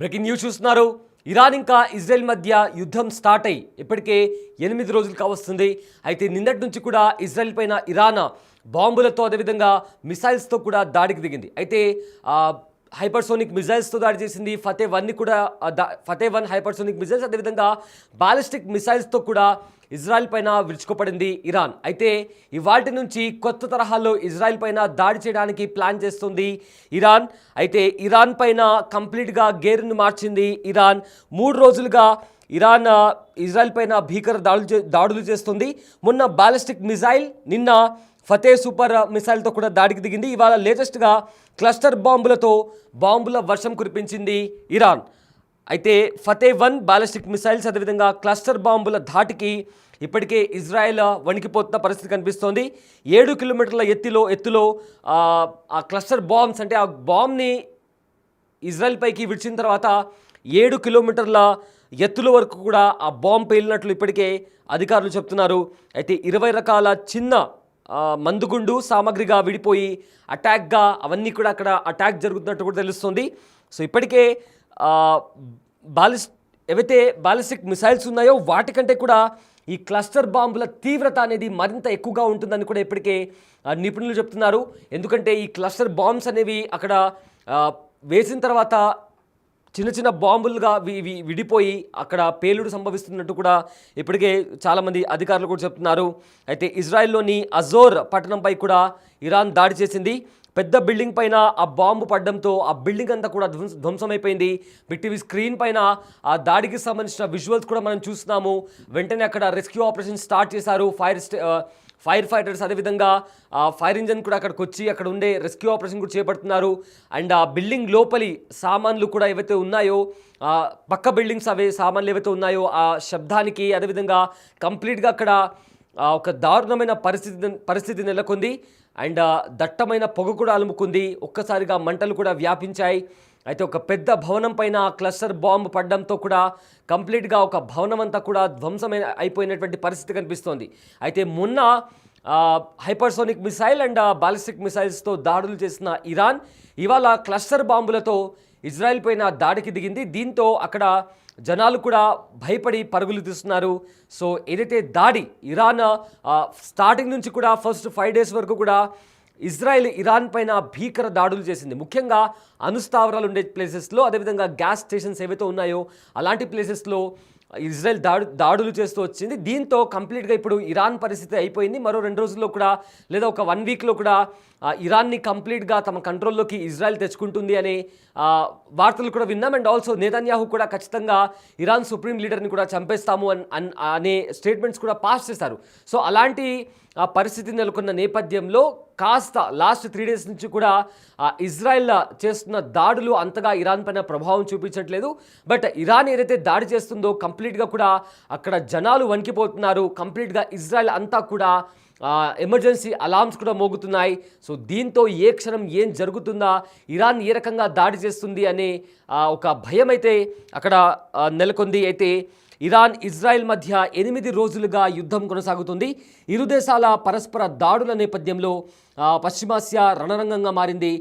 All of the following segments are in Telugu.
బ్రేకింగ్ న్యూస్ చూస్తున్నారు. ఇరాన్ ఇంకా ఇజ్రాయెల్ మధ్య యుద్ధం స్టార్ట్ అయ్యి ఇప్పటికే 8 రోజులు కావస్తుంది. అయితే నిన్నటి నుంచి కూడా ఇజ్రాయెల్ పైన ఇరాన్ బాంబులతో అదేవిధంగా మిసైల్స్తో కూడా దాడికి దిగింది. అయితే హైపర్సోనిక్ మిజైల్స్తో దాడి చేసింది. ఫతే-1ని కూడా ఫతే-1 హైపర్సోనిక్ మిజైల్స్ అదేవిధంగా బాలిస్టిక్ మిసైల్స్తో కూడా ఇజ్రాయెల్ పైన విరుచుకుపడింది ఇరాన్. అయితే ఇవాల్టి నుంచి కొత్త తరహాలో ఇజ్రాయెల్ పైన దాడి చేయడానికి ప్లాన్ చేస్తుంది ఇరాన్. అయితే ఇరాన్ పైన కంప్లీట్గా గేరును మార్చింది ఇరాన్. 3 రోజులుగా ఇరాన్ ఇజ్రాయెల్ పైన భీకర దాడులు చేస్తుంది. మొన్న బాలిస్టిక్ మిజైల్, నిన్న ఫతే సూపర్ మిసైల్తో కూడా దాడికి దిగింది. ఇవాళ లేటెస్ట్గా క్లస్టర్ బాంబులతో బాంబుల వర్షం కురిపించింది ఇరాన్. అయితే ఫతే-1 బాలిస్టిక్ మిసైల్స్ అదేవిధంగా క్లస్టర్ బాంబుల ధాటికి ఇప్పటికే ఇజ్రాయెల్ వణికిపోతున్న పరిస్థితి కనిపిస్తోంది. 7 కిలోమీటర్ల ఎత్తులో ఆ క్లస్టర్ బాంబ్స్ అంటే ఆ బాంబ్ని ఇజ్రాయెల్ పైకి విడిచిన తర్వాత 7 కిలోమీటర్ల ఎత్తుల వరకు కూడా ఆ బాంబ్ పేలినట్లు ఇప్పటికే అధికారులు చెప్తున్నారు. అయితే 20 రకాల చిన్న మందుగుండు సామాగ్రిగా విడిపోయి అటాక్గా అవన్నీ కూడా అక్కడ అటాక్ జరుగుతున్నట్టు కూడా తెలుస్తుంది. సో ఇప్పటికే ఏవైతే బాలిస్టిక్ మిసైల్స్ ఉన్నాయో వాటికంటే కూడా ఈ క్లస్టర్ బాంబుల తీవ్రత అనేది మరింత ఎక్కువగా ఉంటుందని కూడా ఇప్పటికే నిపుణులు చెప్తున్నారు. ఎందుకంటే ఈ క్లస్టర్ బాంబ్స్ అనేవి అక్కడ వేసిన తర్వాత చిన్న చిన్న బాంబులుగా విడిపోయి అక్కడ పేలుడు సంభవిస్తున్నట్టు కూడా ఇప్పటికే చాలామంది అధికారులు కూడా చెప్తున్నారు. అయితే ఇజ్రాయెల్లోని అజోర్ పట్టణంపై కూడా ఇరాన్ దాడి చేసింది. పెద్ద బిల్డింగ్ పైన ఆ బాంబు పడడంతో ఆ బిల్డింగ్ అంతా కూడా ధ్వంసమైపోయింది. బిగ్ స్క్రీన్ పైన ఆ దాడికి సంబంధించిన విజువల్స్ కూడా మనం చూస్తున్నాము. వెంటనే అక్కడ రెస్క్యూ ఆపరేషన్ స్టార్ట్ చేశారు. ఫైర్ ఫైటర్స్ అదేవిధంగా ఫైర్ ఇంజన్ కూడా అక్కడికి వచ్చి అక్కడ ఉండే రెస్క్యూ ఆపరేషన్ కూడా చేపడుతున్నారు. అండ్ ఆ బిల్డింగ్ లోపలి సామాన్లు కూడా ఏవైతే ఉన్నాయో పక్క బిల్డింగ్స్ సామాన్లు ఏవైతే ఉన్నాయో ఆ శబ్దానికి అదేవిధంగా కంప్లీట్గా అక్కడ ఒక దారుణమైన పరిస్థితి నెలకొంది. అండ్ దట్టమైన పొగ కూడా అలుముకుంది. ఒక్కసారిగా మంటలు కూడా వ్యాపించాయి. అయితే ఒక పెద్ద భవనం పైన క్లస్టర్ బాంబు పడడంతో కూడా కంప్లీట్గా ఒక భవనం అంతా కూడా అయిపోయినటువంటి పరిస్థితి కనిపిస్తోంది. అయితే మొన్న హైపర్సోనిక్ మిసైల్ అండ్ బాలిస్టిక్ మిసైల్స్తో దాడులు చేసిన ఇరాన్ ఇవాళ క్లస్టర్ బాంబులతో ఇజ్రాయెల్ పైన దాడికి దిగింది. దీంతో అక్కడ జనాలు కూడా భయపడి పరుగులు తీస్తున్నారు. సో ఏదైతే దాడి ఇరాన్ స్టార్టింగ్ నుంచి కూడా ఫస్ట్ 5 డేస్ వరకు కూడా ఇజ్రాయెల్ ఇరాన్ పైన భీకర దాడులు చేసింది. ముఖ్యంగా అణుస్థావరాలు ఉండే ప్లేసెస్లో అదేవిధంగా గ్యాస్ స్టేషన్స్ ఏవైతే ఉన్నాయో అలాంటి ప్లేసెస్లో ఇజ్రాయెల్ దాడులు చేస్తూ వచ్చింది. దీంతో కంప్లీట్గా ఇప్పుడు ఇరాన్ పరిస్థితి అయిపోయింది. మరో 2 రోజుల్లో కూడా లేదా ఒక 1 వీక్లో కూడా ఇరాన్ని కంప్లీట్గా తమ కంట్రోల్లోకి ఇజ్రాయెల్ తెచ్చుకుంటుంది అనే వార్తలు కూడా విన్నాం. అండ్ ఆల్సో నెతన్యాహు కూడా ఖచ్చితంగా ఇరాన్ సుప్రీం లీడర్ని కూడా చంపేస్తాము అనే స్టేట్మెంట్స్ కూడా పాస్ చేశారు. సో అలాంటి పరిస్థితి నెలకొన్న నేపథ్యంలో కాస్త లాస్ట్ 3 డేస్ నుంచి కూడా ఇజ్రాయెల్ చేస్తున్న దాడులు అంతగా ఇరాన్ పైన ప్రభావం చూపించట్లేదు. బట్ ఇరాన్ ఏదైతే దాడి చేస్తుందో కంప్లీట్గా కూడా అక్కడ జనాలు వణికిపోతున్నారు. కంప్లీట్గా ఇజ్రాయెల్ అంతా కూడా ఎమర్జెన్సీ అలార్మ్స్ కూడా మోగుతున్నాయి. సో దీంతో ఏ క్షణం ఏం జరుగుతుందా, ఇరాన్ ఏ రకంగా దాడి చేస్తుంది అనే ఒక భయం అయితే అక్కడ నెలకొంది. అయితే ఇరాన్ ఇజ్రాయెల్ మధ్య 8 రోజులుగా యుద్ధం కొనసాగుతుంది. ఇరు దేశాల పరస్పర దాడుల నేపథ్యంలో పశ్చిమాసియా రణరంగంగా మారింది.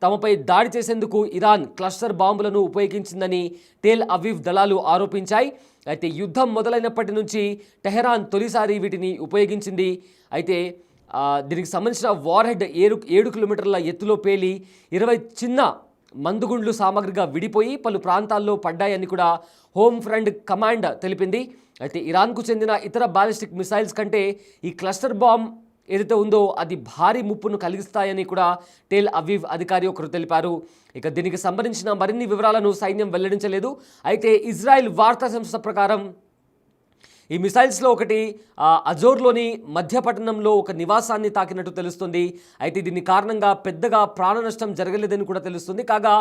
తమపై దాడి చేసేందుకు ఇరాన్ క్లస్టర్ బాంబులను ఉపయోగించిందని టెల్ అవీవ్ దళాలు ఆరోపించాయి. అయితే యుద్ధం మొదలైనప్పటి నుంచి టెహరాన్ తొలిసారి వీటిని ఉపయోగించింది. అయితే దీనికి సంబంధించిన వార్ హెడ్ 7 కిలోమీటర్ల ఎత్తులో పేలి 20 చిన్న మందుగుండ్లు సామాగ్రిగా విడిపోయి పలు ప్రాంతాల్లో పడ్డాయని కూడా హోమ్ ఫ్రంట్ కమాండ్ తెలిపింది. అయితే ఇరాన్కు చెందిన ఇతర బాలిస్టిక్ మిసైల్స్ కంటే ఈ క్లస్టర్ బాంబ్ ఏదైతే ఉందో అది భారీ ముప్పును కలిగిస్తాయని కూడా టెల్ అవీవ్ అధికారి ఒకరు తెలిపారు. ఇక దీనికి సంబంధించిన మరిన్ని వివరాలను సైన్యం వెల్లడించలేదు. అయితే ఇజ్రాయెల్ వార్తా సంస్థ ప్రకారం ఈ మిసైల్స్లో ఒకటి అజోర్లోని మధ్యపట్టణంలో ఒక నివాసాన్ని తాకినట్టు తెలుస్తుంది. అయితే దీని కారణంగా పెద్దగా ప్రాణ నష్టం జరగలేదని కూడా తెలుస్తుంది. కాగా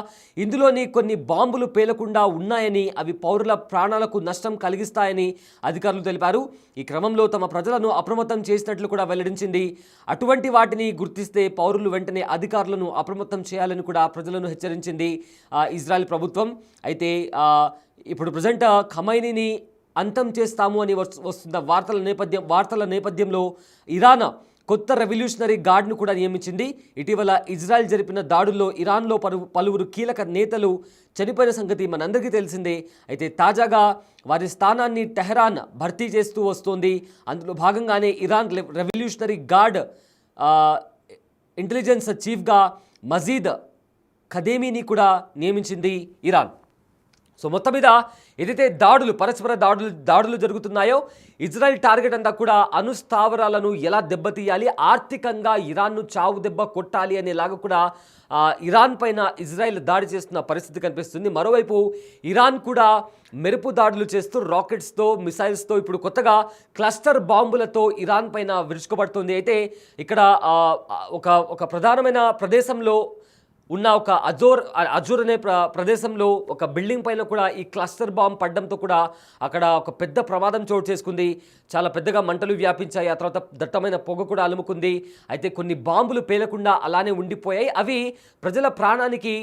ఇందులోని కొన్ని బాంబులు పేలకుండా ఉన్నాయని అవి పౌరుల ప్రాణాలకు నష్టం కలిగిస్తాయని అధికారులు తెలిపారు. ఈ క్రమంలో తమ ప్రజలను అప్రమత్తం చేసినట్లు కూడా వెల్లడించింది. అటువంటి వాటిని గుర్తిస్తే పౌరులు వెంటనే అధికారులను అప్రమత్తం చేయాలని కూడా ప్రజలను హెచ్చరించింది ఇజ్రాయెల్ ప్రభుత్వం. అయితే ఇప్పుడు ప్రజెంట్ ఖమైనీని అంతం చేస్తాము అని వస్తున్న వార్తల నేపథ్యంలో ఇరాన్ కొత్త రెవల్యూషనరీ గార్డ్ను కూడా నియమించింది. ఇటీవల ఇజ్రాయెల్ జరిపిన దాడుల్లో ఇరాన్లో పలువురు కీలక నేతలు చనిపోయిన సంగతి మనందరికీ తెలిసిందే. అయితే తాజాగా వారి స్థానాన్ని టెహరాన్ భర్తీ చేస్తూ వస్తోంది. అందులో భాగంగానే ఇరాన్ రెవల్యూషనరీ గార్డ్ ఇంటెలిజెన్స్ చీఫ్గా మజీద్ ఖదేమీని కూడా నియమించింది ఇరాన్. సో మొత్తం మీద ఏదైతే పరస్పర దాడులు జరుగుతున్నాయో, ఇజ్రాయెల్ టార్గెట్ అంతా కూడా అణుస్థావరాలను ఎలా దెబ్బతీయాలి, ఆర్థికంగా ఇరాన్ను చావు దెబ్బ కొట్టాలి అనేలాగా కూడా ఇరాన్ పైన ఇజ్రాయెల్ దాడి చేస్తున్న పరిస్థితి కనిపిస్తుంది. మరోవైపు ఇరాన్ కూడా మెరుపు దాడులు చేస్తూ రాకెట్స్తో, మిసైల్స్తో, ఇప్పుడు కొత్తగా క్లస్టర్ బాంబులతో ఇరాన్ పైన విరుచుకుపడుతుంది. అయితే ఇక్కడ ఒక ప్రధానమైన ప్రదేశంలో ఉన్న ఒక అజోర్ అనే ప్రదేశంలో ఒక బిల్డింగ్ పైన కూడా ఈ క్లస్టర్ బాంబ్ పడడంతో కూడా అక్కడ ఒక పెద్ద ప్రమాదం చోటు చేసుకుంది. చాలా పెద్దగా మంటలు వ్యాపించాయి. ఆ తర్వాత దట్టమైన పొగ కూడా అలుముకుంది. అయితే కొన్ని బాంబులు పేలకుండా అలానే ఉండిపోయాయి. అవి ప్రజల ప్రాణానికి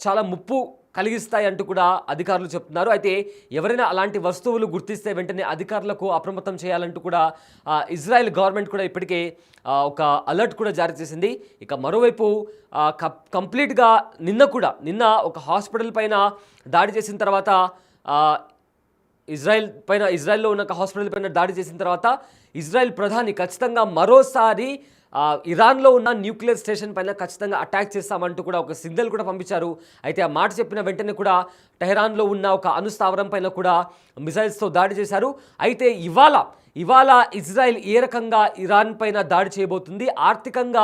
చాలా ముప్పు కలిగిస్తాయి అంటూ కూడా అధికారులు చెప్తున్నారు. అయితే ఎవరైనా అలాంటి వస్తువులు గుర్తిస్తే వెంటనే అధికారులకు అప్రమత్తం చేయాలంటూ కూడా ఇజ్రాయెల్ గవర్నమెంట్ కూడా ఇప్పటికే ఒక అలర్ట్ కూడా జారీ చేసింది. ఇక మరోవైపు కంప్లీట్గా నిన్న ఒక హాస్పిటల్ పైన దాడి చేసిన తర్వాత ఇజ్రాయెల్లో ఉన్న ఒక హాస్పిటల్ పైన దాడి చేసిన తర్వాత ఇజ్రాయెల్ ప్రధాని ఖచ్చితంగా మరోసారి ఇరాన్లో ఉన్న న్యూక్లియర్ స్టేషన్ పైన ఖచ్చితంగా అటాక్ చేస్తామంటూ కూడా ఒక సిగ్నల్ కూడా పంపించారు. అయితే ఆ మాట చెప్పిన వెంటనే కూడా టెహరాన్లో ఉన్న ఒక అణుస్థావరం పైన కూడా మిసైల్స్తో దాడి చేశారు. అయితే ఇవాళ ఇజ్రాయెల్ ఏ రకంగా ఇరాన్ పైన దాడి చేయబోతుంది, ఆర్థికంగా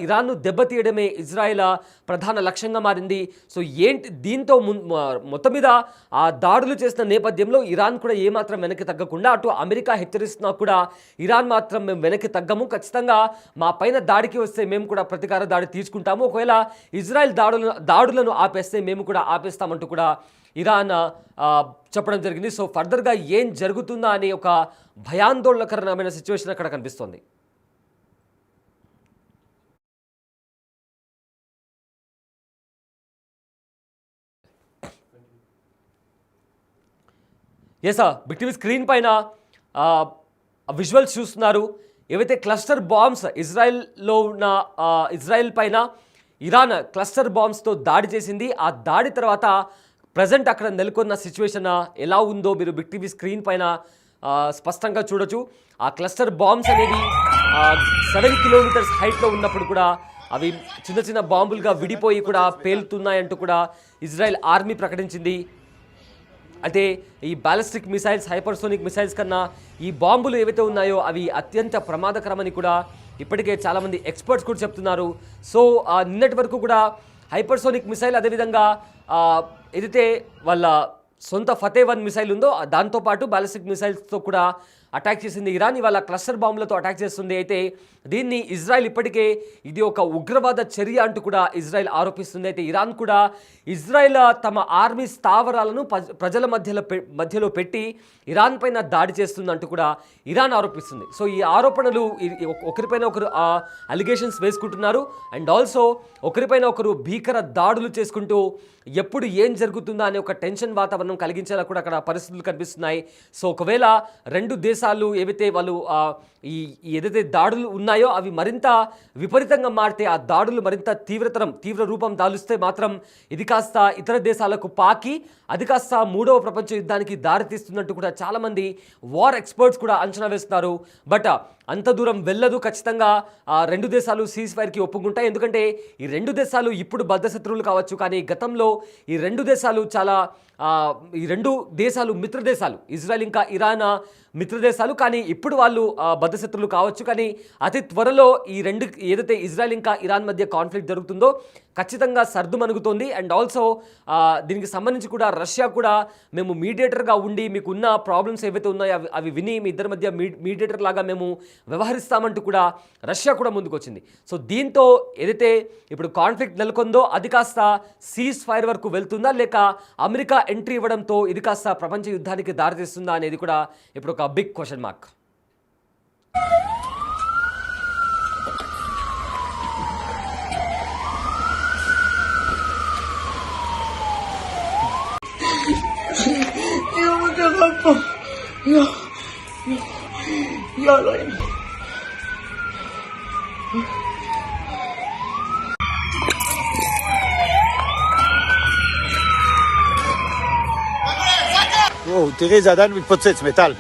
ఇరాన్ను దెబ్బతీయడమే ఇజ్రాయెల్ ప్రధాన లక్ష్యంగా మారింది. సో దీంతో మొత్తం మీద ఆ దాడులు చేసిన నేపథ్యంలో ఇరాన్ కూడా ఏమాత్రం వెనక్కి తగ్గకుండా, అటు అమెరికా హెచ్చరిస్తున్నా కూడా ఇరాన్ మాత్రం మేము వెనక్కి తగ్గము, ఖచ్చితంగా మా పైన దాడికి వస్తే మేము కూడా ప్రతీకార దాడి తీసుకుంటాము, ఒకవేళ ఇజ్రాయెల్ దాడులను ఆపేస్తే మేము కూడా ఆపేస్తామంటూ కూడా ఇరాన్ చెప్పడం జరిగింది. సో ఫర్దర్గా ఏం జరుగుతుందా అనే ఒక భయాందోళనకరమైన సిచ్యువేషన్ అక్కడ కనిపిస్తోంది. బిగ్ టీవీ స్క్రీన్ పైన విజువల్స్ చూస్తున్నారు. ఏవైతే క్లస్టర్ బాంబ్స్ ఇజ్రాయెల్ పైన ఇరాన్ క్లస్టర్ బాంబ్స్తో దాడి చేసింది, ఆ దాడి తర్వాత ప్రజెంట్ అక్కడ నెలకొన్న సిచ్యువేషన్ ఎలా ఉందో మీరు బిగ్ టీవీ స్క్రీన్ పైన స్పష్టంగా చూడొచ్చు. ఆ క్లస్టర్ బాంబ్స్ అనేవి 7 కిలోమీటర్స్ హైట్లో ఉన్నప్పుడు కూడా అవి చిన్న చిన్న బాంబులుగా విడిపోయి కూడా పేలుతున్నాయంటూ కూడా ఇజ్రాయెల్ ఆర్మీ ప్రకటించింది. అయితే ఈ బ్యాలిస్టిక్ మిసైల్స్, హైపర్సోనిక్ మిసైల్స్ కన్నా ఈ బాంబులు ఏవైతే ఉన్నాయో అవి అత్యంత ప్రమాదకరమని కూడా ఇప్పటికే చాలామంది ఎక్స్పర్ట్స్ కూడా చెప్తున్నారు. సో నిన్నటి వరకు కూడా హైపర్సోనిక్ మిసైల్, అదేవిధంగా ఏదైతే వాళ్ళ సొంత ఫతే-1 మిసైల్ ఉందో దాంతోపాటు బ్యాలిస్టిక్ మిసైల్స్తో కూడా అటాక్ చేసింది ఇరాన్. ఇవాళ క్లస్టర్ బాంబులతో అటాక్ చేస్తుంది. అయితే దీన్ని ఇజ్రాయెల్ ఇప్పటికే ఇది ఒక ఉగ్రవాద చర్య అంటూ కూడా ఇజ్రాయెల్ ఆరోపిస్తుంది. అయితే ఇరాన్ కూడా ఇజ్రాయెల్ తమ ఆర్మీ స్థావరాలను ప్రజల మధ్యలో పెట్టి ఇరాన్ పైన దాడి చేస్తుందంటూ కూడా ఇరాన్ ఆరోపిస్తుంది. సో ఈ ఆరోపణలు ఒకరిపైన ఒకరు అలిగేషన్స్ వేసుకుంటున్నారు. అండ్ ఆల్సో ఒకరిపైన ఒకరు భీకర దాడులు చేసుకుంటూ ఎప్పుడు ఏం జరుగుతుందా అనే ఒక టెన్షన్ వాతావరణం కలిగించేలా కూడా అక్కడ పరిస్థితులు కనిపిస్తున్నాయి. సో ఒకవేళ రెండు దేశాలు ఏవైతే వాళ్ళు ఏదైతే దాడులు ఉన్నాయో అవి మరింత విపరీతంగా మారితే, ఆ దాడులు మరింత తీవ్ర రూపం దాలుస్తే మాత్రం ఇది కాస్త ఇతర దేశాలకు పాకి అది కాస్త 3వ ప్రపంచ యుద్ధానికి దారితీస్తున్నట్టు కూడా చాలామంది వార్ ఎక్స్పర్ట్స్ కూడా అంచనా వేస్తున్నారు. బట్ అంత దూరం వెళ్ళదు. ఖచ్చితంగా రెండు దేశాలు సీజ్ ఫైర్కి ఒప్పుకుంటాయి. ఎందుకంటే ఈ రెండు దేశాలు ఇప్పుడు బద్ధశత్రువులు కావచ్చు, కానీ గతంలో ఈ రెండు దేశాలు మిత్రదేశాలు, ఇజ్రాయెల్ ఇంకా ఇరాన్ మిత్రదేశాలు. కానీ ఇప్పుడు వాళ్ళు బద్ధశత్రువులు కావచ్చు, కానీ అతి త్వరలో ఈ రెండు ఏదైతే ఇజ్రాయెల్ ఇంకా ఇరాన్ మధ్య కాన్ఫ్లిక్ట్ జరుగుతుందో ఖచ్చితంగా సర్దుమణుగుతోంది. అండ్ ఆల్సో దీనికి సంబంధించి కూడా రష్యా కూడా మేము మీడియేటర్గా ఉండి మీకున్న ప్రాబ్లమ్స్ ఏవైతే ఉన్నాయో అవి విని మీ ఇద్దరి మధ్య మీడియేటర్ లాగా మేము వ్యవహరిస్తామంటూ కూడా రష్యా కూడా ముందుకు వచ్చింది. సో దీంతో ఏదైతే ఇప్పుడు కాన్ఫ్లిక్ట్ నెలకొందో అది కాస్త సీజ్ ఫైర్ వరకు వెళ్తుందా, లేక అమెరికా ఎంట్రీ ఇవ్వడంతో ఇది కాస్త ప్రపంచ యుద్ధానికి దారితీస్తుందా అనేది కూడా ఇప్పుడు ఒక బిగ్ క్వశ్చన్ మార్క్. תראי, זה עדיין מתפוצץ, מטל.